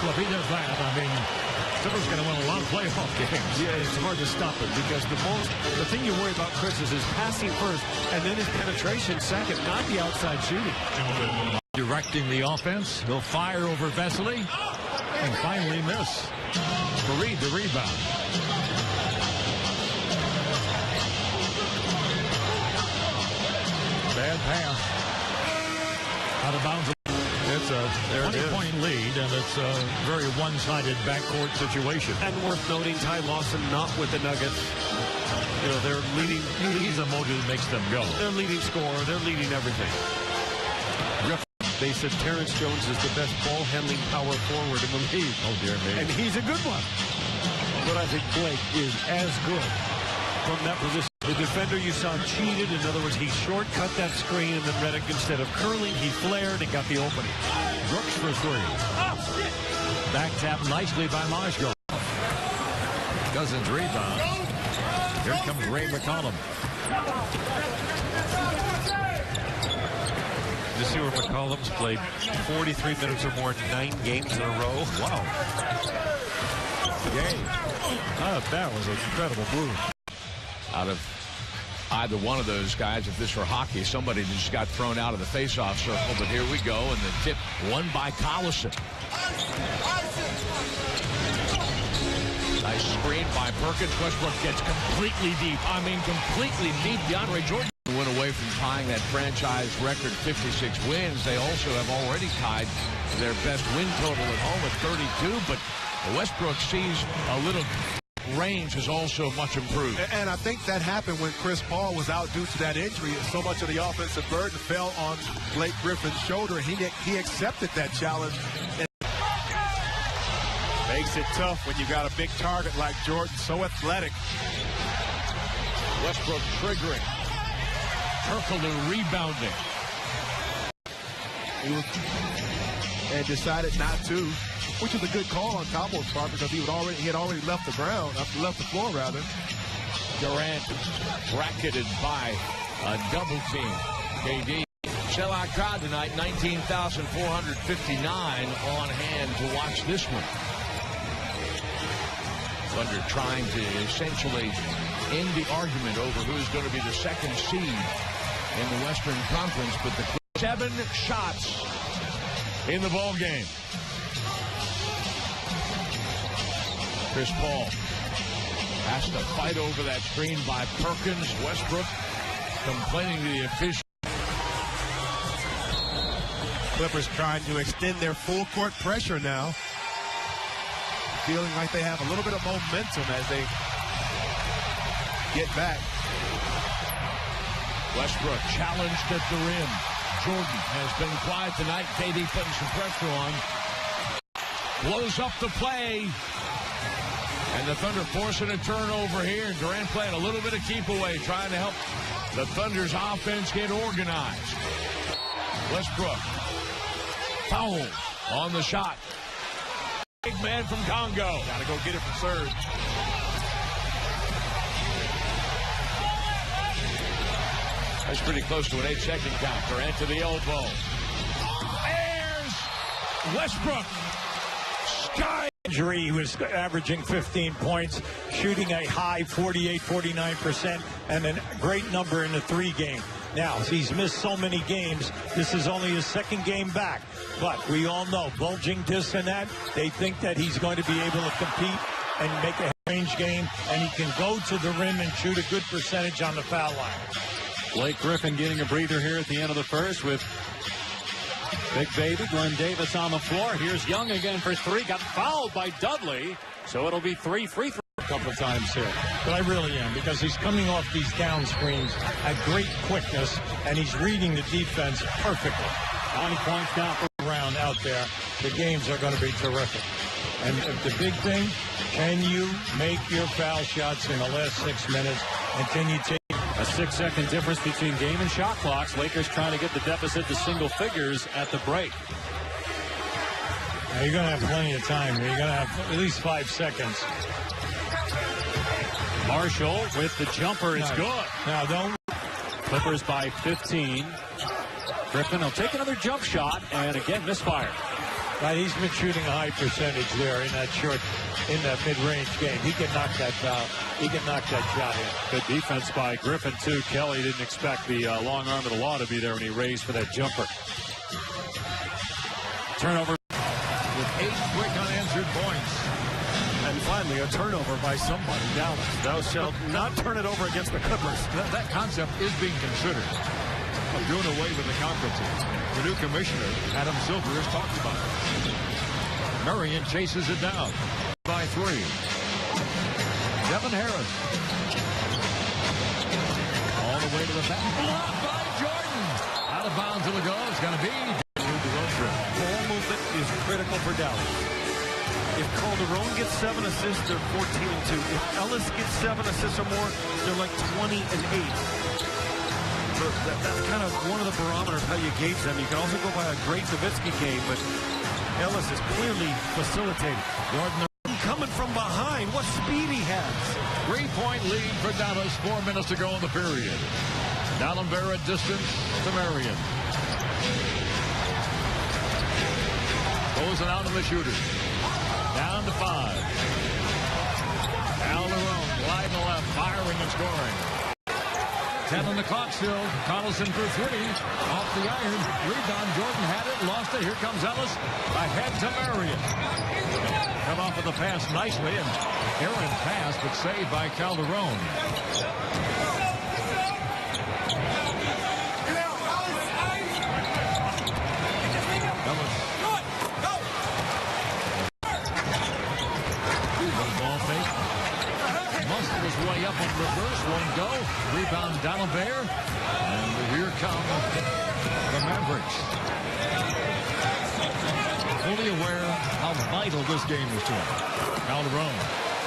Well, if he does that, I mean, Clippers going to win a lot of playoff games. Yeah, it's hard to stop him because the thing you worry about, Chris, is his passing first and then his penetration second, not the outside shooting. Directing the offense. He'll fire over Vesely and finally miss. Fareed the rebound. Bad pass. Out of bounds. It's a 20-point lead, and it's a very one-sided backcourt situation. And worth noting, Ty Lawson not with the Nuggets. You know, they're leading. He's the motor that makes them go. They're leading scorer. They're leading everything. They said Terrence Jones is the best ball-handling power forward in the league. Oh, dear me. And he's a good one. But I think Blake is as good from that position. The defender you saw cheated. In other words, he shortcut that screen, and then Redick, instead of curling, he flared and got the opening. Brooks for three. Back tap nicely by Mashko. Cousins rebound. Here comes Ray McCollum. You see where McCollum's played 43 minutes or more in 9 games in a row. Wow. Game. That was an incredible move. Out of either one of those guys, if this were hockey, somebody just got thrown out of the face-off circle. But here we go, and the tip won by Collison. Nice screen by Perkins. Westbrook gets completely deep. I mean, completely deep. DeAndre Jordan went away from tying that franchise record 56 wins. They also have already tied their best win total at home at 32. But Westbrook sees a little range has also much improved. And I think that happened when Chris Paul was out due to that injury. So much of the offensive burden fell on Blake Griffin's shoulder. He accepted that challenge. And makes it tough when you got a big target like Jordan, so athletic. Westbrook triggering. Turkoglu rebounding. And decided not to, which is a good call on Cabo's part because he had already left the floor rather. Durant bracketed by a double team. KD. Sellout crowd tonight, 19,459 on hand to watch this one. Thunder trying to essentially end the argument over who's going to be the second seed in the Western Conference, but the 7 shots in the ball game. Chris Paul has to fight over that screen by Perkins. Westbrook complaining to the official. Clippers trying to extend their full court pressure now. Feeling like they have a little bit of momentum as they get back. Westbrook challenged at the rim. Jordan has been quiet tonight. KD putting some pressure on. Blows up the play. And the Thunder forcing a turnover here. And Durant playing a little bit of keep away, trying to help the Thunder's offense get organized. Westbrook. Foul on the shot. Big man from Congo. Got to go get it from Serge. That's pretty close to an 8-second count. Durant to the elbow. There's Westbrook. Sky. Injury, he was averaging 15 points, shooting a high 48-49%, and a great number in the 3 game. Now, he's missed so many games. This is only his 2nd game back. But we all know, bulging disc and that, they think that he's going to be able to compete and make a range game, and he can go to the rim and shoot a good percentage on the foul line. Blake Griffin getting a breather here at the end of the first with Big Baby Glenn Davis on the floor. Here's Young again for 3. Got fouled by Dudley, so it'll be 3 free throws a couple of times here. But I really am, because he's coming off these down screens at great quickness, and he's reading the defense perfectly. 9 points now for round out there. The games are going to be terrific. And the big thing, can you make your foul shots in the last 6 minutes, and can you take a 6-second difference between game and shot clocks. Lakers trying to get the deficit to single figures at the break. Now you're going to have plenty of time. You're going to have at least 5 seconds. Marshall with the jumper is good. Now don't. Clippers by 15. Griffin will take another jump shot and again misfire. Right, he's been shooting a high percentage there in that mid-range game. He can knock that foul. He can knock that shot in. Good defense by Griffin, too. Kelly didn't expect the long arm of the law to be there when he raised for that jumper. Turnover. With 8 quick unanswered points. And finally, a turnover by somebody. Dallas. Thou shalt not turn it over against the Clippers. That concept is being considered of doing away with the conferences. The new commissioner, Adam Silver, has talked about it. Marion chases it down by 3. Devin Harris. All the way to the back. Blocked by Jordan. Out of bounds it'll go. It's going to be the road trip. Ball movement is critical for Dallas. If Calderon gets 7 assists, they're 14-2. If Ellis gets 7 assists or more, they're like 20-8. So that's kind of one of the barometers how you gauge them. You can also go by a great Nowitzki game, but Ellis is clearly facilitating. Gordon coming from behind. What speed he has. 3-point lead for Dallas. 4 minutes to go in the period. D'Alembert at distance to Marion. Closing out of the shooter. Down to 5. Calderon wide to left, firing and scoring. 10 on the clock still. Connaughton for 3. Off the iron. Rebound. Jordan had it. Lost it. Here comes Ellis. Ahead to Marion. Come off of the pass nicely. And errant pass, but saved by Calderon. Ellis. Ball fake. Muscle his way up on reverse. One go. Rebound D'Alembert. And here come the Mavericks. Fully aware how vital this game was to him. Calderon.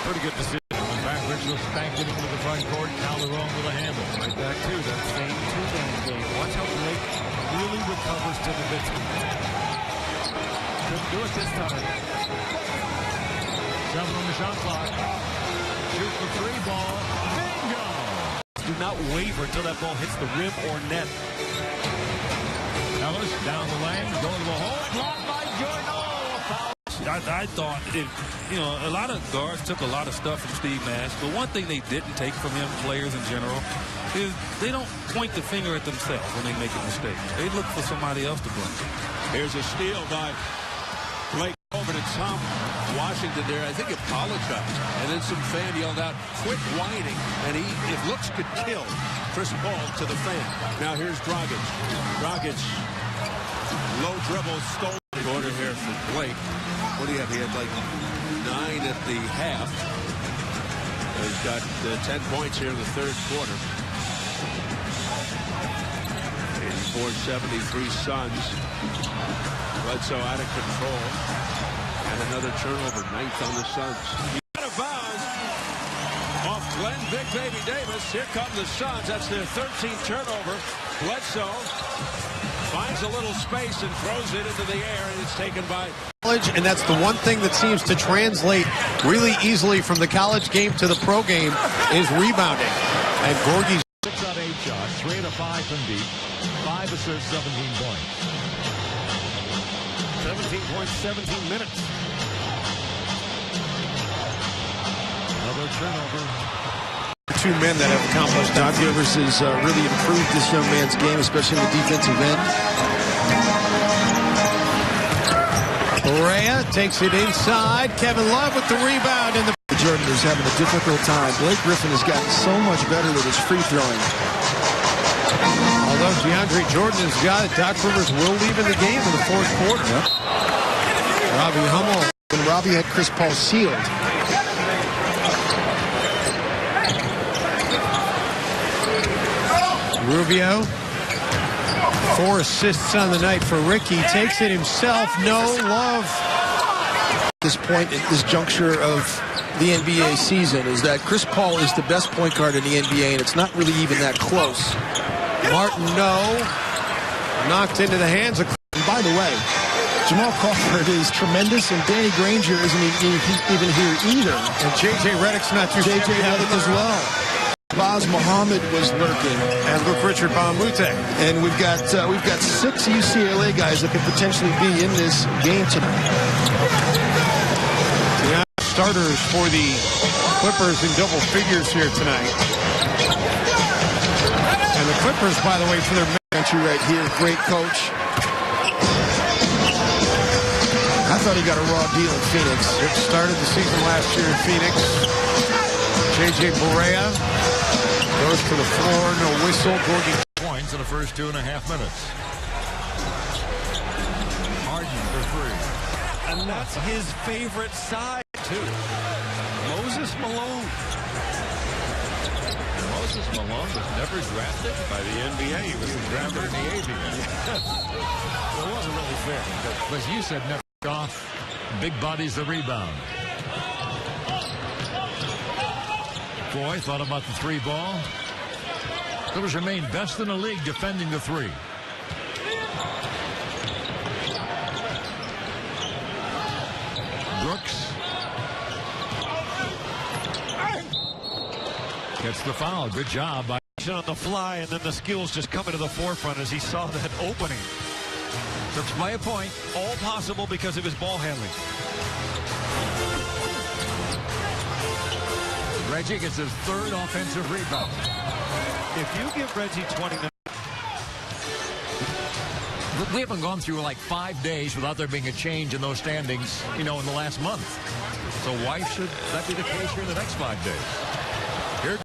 Pretty good decision. Back Richards banked it into the front court. Calderon with a handle. Right back to that same two-man game. Watch how Blake really recovers to the victory. Couldn't do it this time. 7 on the shot clock. Shoot the 3 ball. Bingo! Do not waver until that ball hits the rim or net. Ellis down the lane, going to the hole. Blocked by Jordan. Oh, foul. I thought, a lot of guards took a lot of stuff from Steve Nash, but one thing they didn't take from him, players in general, is they don't point the finger at themselves when they make a mistake. They look for somebody else to blame. Here's a steal by Blake over to Tom Washington there. I think apologized. And then some fan yelled out, quit whining. And if looks could kill, Chris Paul to the fan. Now here's Dragic. Dragic, low dribble, stole the order here for Blake. What do you have? He had like 9 at the half. He's got 10 points here in the third quarter. 84-73 Suns. Bledsoe out of control. And another turnover, 9th on the Suns. Out of bounds off Glenn Big Baby Davis. Here come the Suns. That's their 13th turnover. Bledsoe finds a little space and throws it into the air, and it's taken by... And that's the one thing that seems to translate really easily from the college game to the pro game is rebounding. And Gorgie's 6 on 8 shots, 3 out of 5 from deep, 5 assists, 17 points. 17 points, 17 minutes. Another turnover. 2 men that have accomplished. Doc Rivers has really improved this young man's game, especially in the defensive end. Correa takes it inside. Kevin Love with the rebound. And Jordan is having a difficult time. Blake Griffin has gotten so much better with his free throwing. Although DeAndre Jordan has got it, Doc Rivers will leave in the game in the fourth quarter. Yep. Robbie Hummel. And Robbie had Chris Paul sealed. Rubio. 4 assists on the night for Ricky. Takes it himself. No Love. At this point, at this juncture of the NBA season, is that Chris Paul is the best point guard in the NBA, and it's not really even that close. Martin, no. Knocked into the hands of... And by the way, Jamal Crawford is tremendous, and Danny Granger isn't even here either. And J.J. Redick's not too J.J. Redick as well. Shabazz Muhammad was lurking. And Luke Richard Baumute. And we've got 6 UCLA guys that could potentially be in this game tonight. The starters for the Clippers in double figures here tonight. And the Clippers, by the way, for their Country right here, great coach. I thought he got a raw deal in Phoenix. It started the season last year in Phoenix. J.J. Barea goes to the floor, no whistle. Gorgie Points in the first 2.5 minutes. Harden for 3. And that's his favorite side, too. Moses Malone. Moses Malone was never drafted by the NBA. He was drafted in the ABA. It wasn't really fair. But you said never off. Big bodies the rebound. Foy thought about the 3 ball. Clippers remain best in the league defending the 3. Brooks gets the foul. Good job by On the fly, and then the skills just coming to the forefront as he saw that opening. to play a point. All possible because of his ball handling. Reggie gets his 3rd offensive rebound. If you give Reggie 20 minutes. We haven't gone through like 5 days without there being a change in those standings, in the last month. So why should that be the case here in the next 5 days? Here